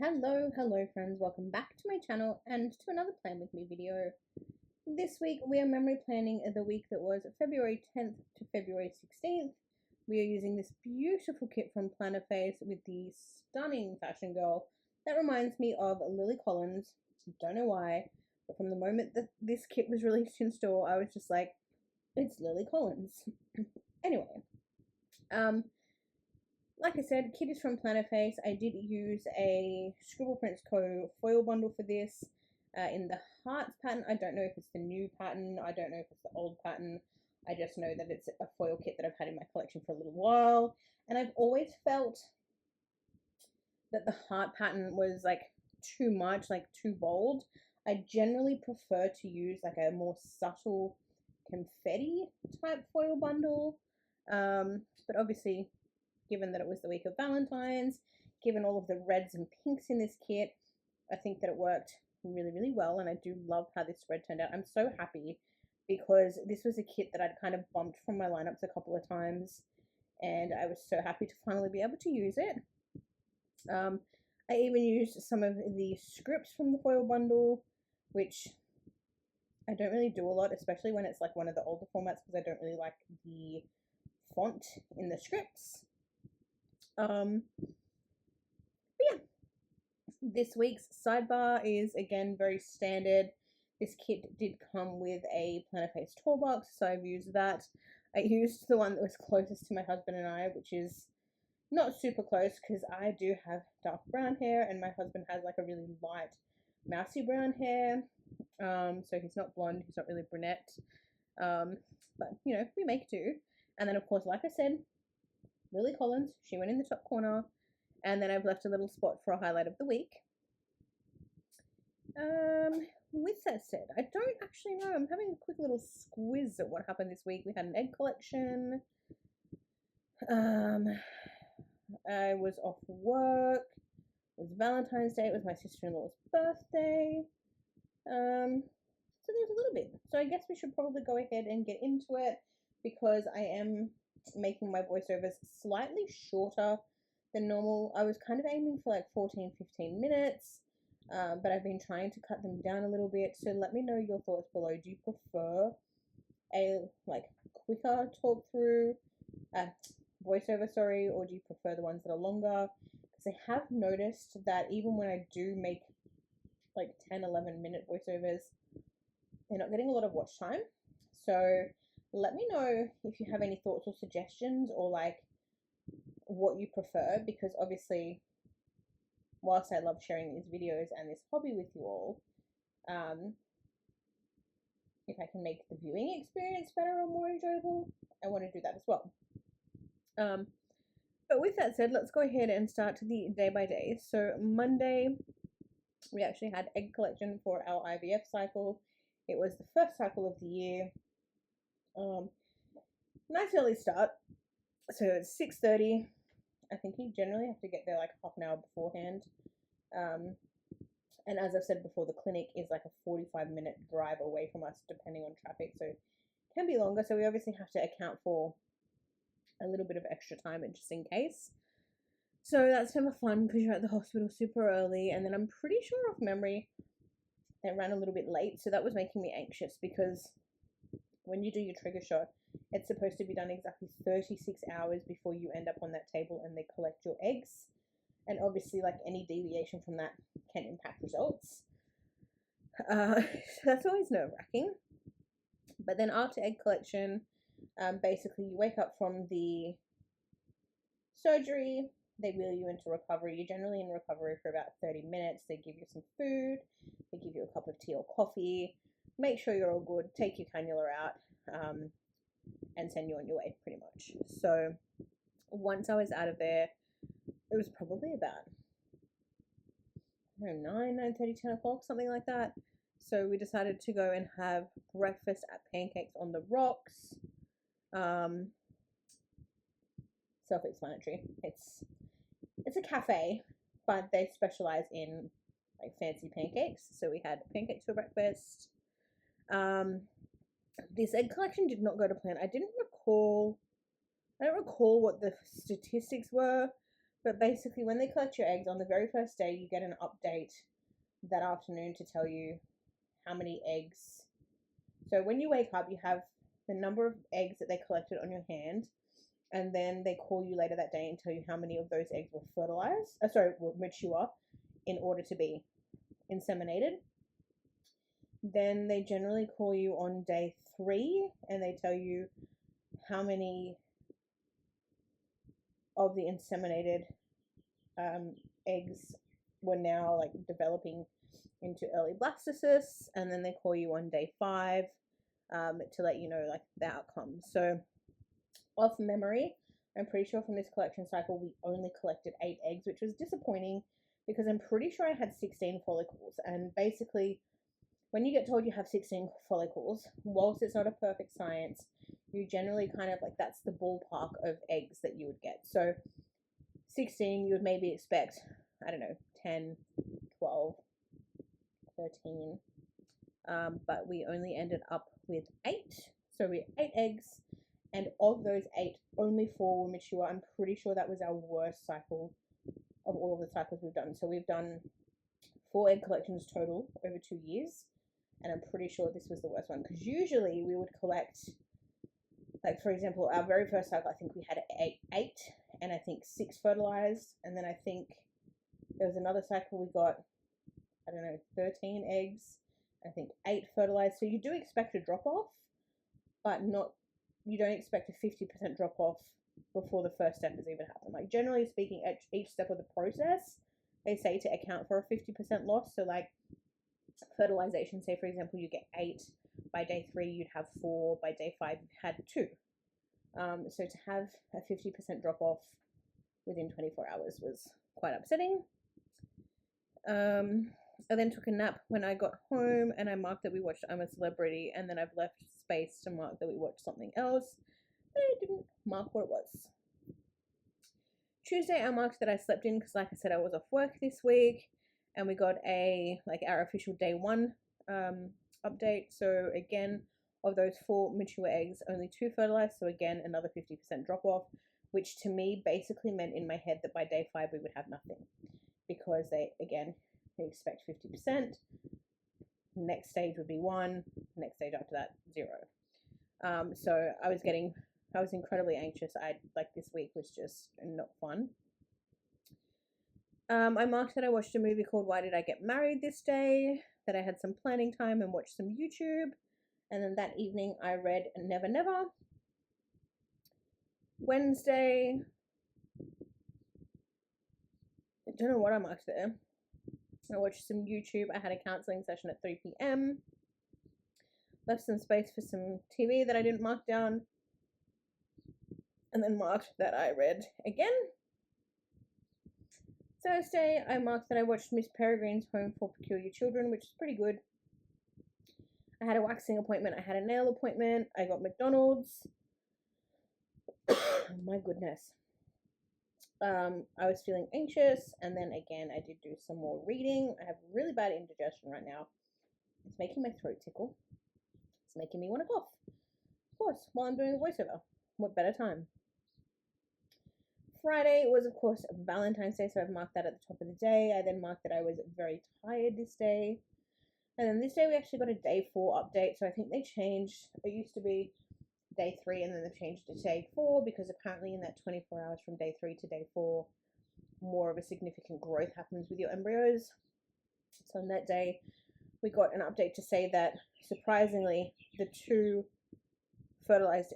Hello friends, welcome back to my channel and to another Plan With Me video. This week we are memory planning the week that was February 10th to February 16th. We are using this beautiful kit from Planner Face with the stunning fashion girl that reminds me of Lily Collins. Don't know why, but from the moment that this kit was released in store, I was just like, it's Lily Collins. Anyway, like I said, kit is from Planner Face. I did use a Scribble Prints Co. foil bundle for this in the hearts pattern. I don't know if it's the new pattern. I don't know if it's the old pattern. I just know that it's a foil kit that I've had in my collection for a little while. And I've always felt that the heart pattern was like too much, like too bold. I generally prefer to use like a more subtle confetti type foil bundle. But obviously, given that it was the week of Valentine's, given all of the reds and pinks in this kit, I think that it worked really, really well, and I do love how this spread turned out. I'm so happy because this was a kit that I'd kind of bumped from my lineups a couple of times, and I was so happy to finally be able to use it. I even used some of the scripts from the foil bundle, which I don't really do a lot, especially when it's like one of the older formats, because I don't really like the font in the scripts. But yeah, this week's sidebar is again very standard. This kit did come with a Planner Face toolbox, so I've used that. I used the one that was closest to my husband and I, which is not super close because I do have dark brown hair and my husband has like a really light mousy brown hair. So he's not blonde, he's not really brunette. But you know, we make do. And then of course, like I said, Lily Collins, she went in the top corner, and then I've left a little spot for a highlight of the week. With that said, I don't actually know. I'm having a quick little squiz at what happened this week. We had an egg collection. I was off work. It was Valentine's Day. It was my sister-in-law's birthday. So there was a little bit. So I guess we should probably go ahead and get into it because I am making my voiceovers slightly shorter than normal. I was kind of aiming for like 14-15 minutes, but I've been trying to cut them down a little bit. So let me know your thoughts below. Do you prefer a like quicker talk through voiceover, sorry, or do you prefer the ones that are longer? Because I have noticed that even when I do make like 10-11 minute voiceovers, they're not getting a lot of watch time. So let me know if you have any thoughts or suggestions, or like what you prefer, because obviously whilst I love sharing these videos and this hobby with you all, if I can make the viewing experience better or more enjoyable, I want to do that as well. But with that said, let's go ahead and start the day by day. So Monday, we actually had egg collection for our IVF cycle. It was the first cycle of the year. Nice early start. So it's 6:30. I think you generally have to get there like half an hour beforehand. And as I've said before, the clinic is like a 45-minute drive away from us, depending on traffic. So it can be longer. So we obviously have to account for a little bit of extra time just in case. So that's never fun because you're at the hospital super early. And then I'm pretty sure off memory, they ran a little bit late. So that was making me anxious because when you do your trigger shot, it's supposed to be done exactly 36 hours before you end up on that table and they collect your eggs. And obviously, like any deviation from that can impact results. So that's always nerve-wracking. But then after egg collection, basically you wake up from the surgery, they wheel you into recovery. You're generally in recovery for about 30 minutes. They give you some food, they give you a cup of tea or coffee, make sure you're all good, take your cannula out, and send you on your way pretty much. So once I was out of there, it was probably about, I don't know, 9:30, 10 o'clock, something like that. So we decided to go and have breakfast at Pancakes on the Rocks. Self-explanatory. It's a cafe, but they specialize in like fancy pancakes. So we had pancakes for breakfast. This egg collection did not go to plan. I don't recall what the statistics were, But basically, when they collect your eggs on the very first day, you get an update that afternoon to tell you how many eggs. So when you wake up, you have the number of eggs that they collected on your hand, and then they call you later that day and tell you how many of those eggs were fertilized, were mature in order to be inseminated. Then they generally call you on day 3 and they tell you how many of the inseminated eggs were now like developing into early blastocysts, and then they call you on day 5 to let you know like the outcome. So off memory, I'm pretty sure from this collection cycle we only collected 8 eggs, which was disappointing because I'm pretty sure I had 16 follicles. And basically, when you get told you have 16 follicles, whilst it's not a perfect science, you generally kind of like, that's the ballpark of eggs that you would get. So 16, you would maybe expect, I don't know, 10, 12, 13. But we only ended up with 8. So we had 8 eggs, and of those 8, only 4 were mature. I'm pretty sure that was our worst cycle of all of the cycles we've done. So we've done 4 egg collections total over 2 years, and I'm pretty sure this was the worst one, because usually we would collect, like for example, our very first cycle, I think we had 8 and I think 6 fertilized, and then I think there was another cycle we got, I don't know, 13 eggs, I think 8 fertilized. So you do expect a drop off, but you don't expect a 50% drop off before the first step has even happened. Like generally speaking, at each step of the process, they say to account for a 50% loss. So like fertilization, say for example, you get 8, by day 3 you'd have 4, by day 5 you had 2. So to have a 50% drop off within 24 hours was quite upsetting. I then took a nap when I got home, and I marked that we watched I'm a Celebrity, and then I've left space to mark that we watched something else, but I didn't mark what it was. Tuesday I marked that I slept in because, like I said, I was off work this week, and we got our official day 1 update. So again, of those 4 mature eggs, only 2 fertilized, so again another 50% drop off, which to me basically meant in my head that by day 5 we would have nothing, because they expect 50%. Next stage would be 1. Next stage after that, 0. So I was incredibly anxious. This week was just not fun. I marked that I watched a movie called Why Did I Get Married this day, that I had some planning time and watched some YouTube, and then that evening I read Never Never. Wednesday, I don't know what I marked there. I watched some YouTube. I had a counselling session at 3 p.m. Left some space for some TV that I didn't mark down, and then marked that I read again. Thursday, I marked that I watched Miss Peregrine's Home for Peculiar Children, which is pretty good. I had a waxing appointment. I had a nail appointment. I got McDonald's. My goodness. I was feeling anxious, and then again, I did do some more reading. I have really bad indigestion right now. It's making my throat tickle. It's making me want to cough. Of course, while I'm doing the voiceover. What better time? Friday was, of course, Valentine's Day, so I've marked that at the top of the day. I then marked that I was very tired this day. And then this day we actually got a day 4 update, so I think they changed. It used to be day 3, and then they've changed it to day 4, because apparently in that 24 hours from day 3 to day 4, more of a significant growth happens with your embryos. So on that day, we got an update to say that, surprisingly, the 2 fertilized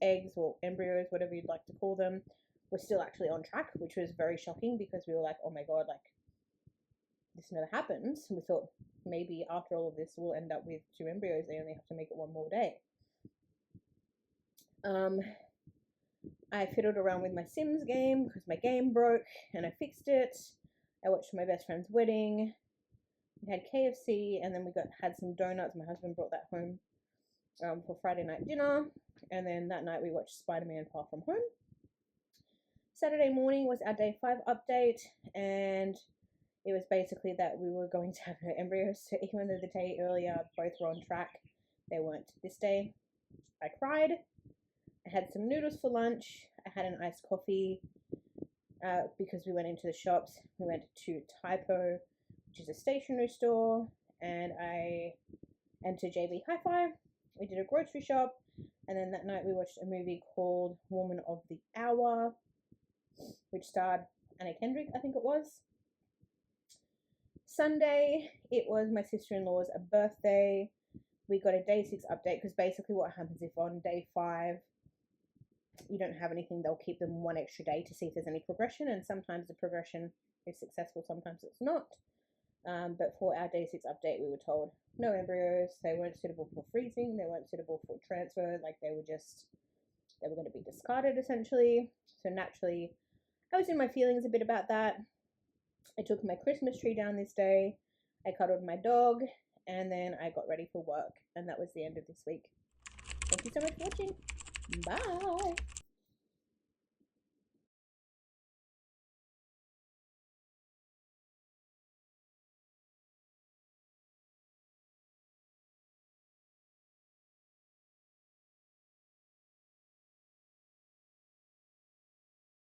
eggs or embryos, whatever you'd like to call them, were still actually on track, which was very shocking, because we were like, oh my god, like, this never happens. And we thought maybe after all of this we'll end up with 2 embryos. They only have to make it 1 more day. I fiddled around with my Sims game because my game broke, and I fixed it. I watched my best friend's wedding. We had KFC, and then we had some donuts. My husband brought that home for Friday night dinner, and then that night we watched Spider-Man Far From Home. Saturday morning was our day 5 update, and it was basically that we were going to have no embryos. So even though the day earlier both were on track, they weren't this day. I cried. I had some noodles for lunch. I had an iced coffee. because we went into the shops. We went to Typo, which is a stationery store, and to JB Hi-Fi. We did a grocery shop, and then that night we watched a movie called Woman of the Hour, which starred Anna Kendrick, I think it was. Sunday, it was my sister-in-law's birthday. We got a day 6 update, because basically what happens if on day 5 you don't have anything, they'll keep them one extra day to see if there's any progression, and sometimes the progression is successful, sometimes it's not. But for our day 6 update, we were told no embryos, they weren't suitable for freezing, they weren't suitable for transfer, like they were going to be discarded essentially. So naturally, I was in my feelings a bit about that. I took my Christmas tree down this day, I cuddled my dog, and then I got ready for work, and that was the end of this week. Thank you so much for watching. Bye!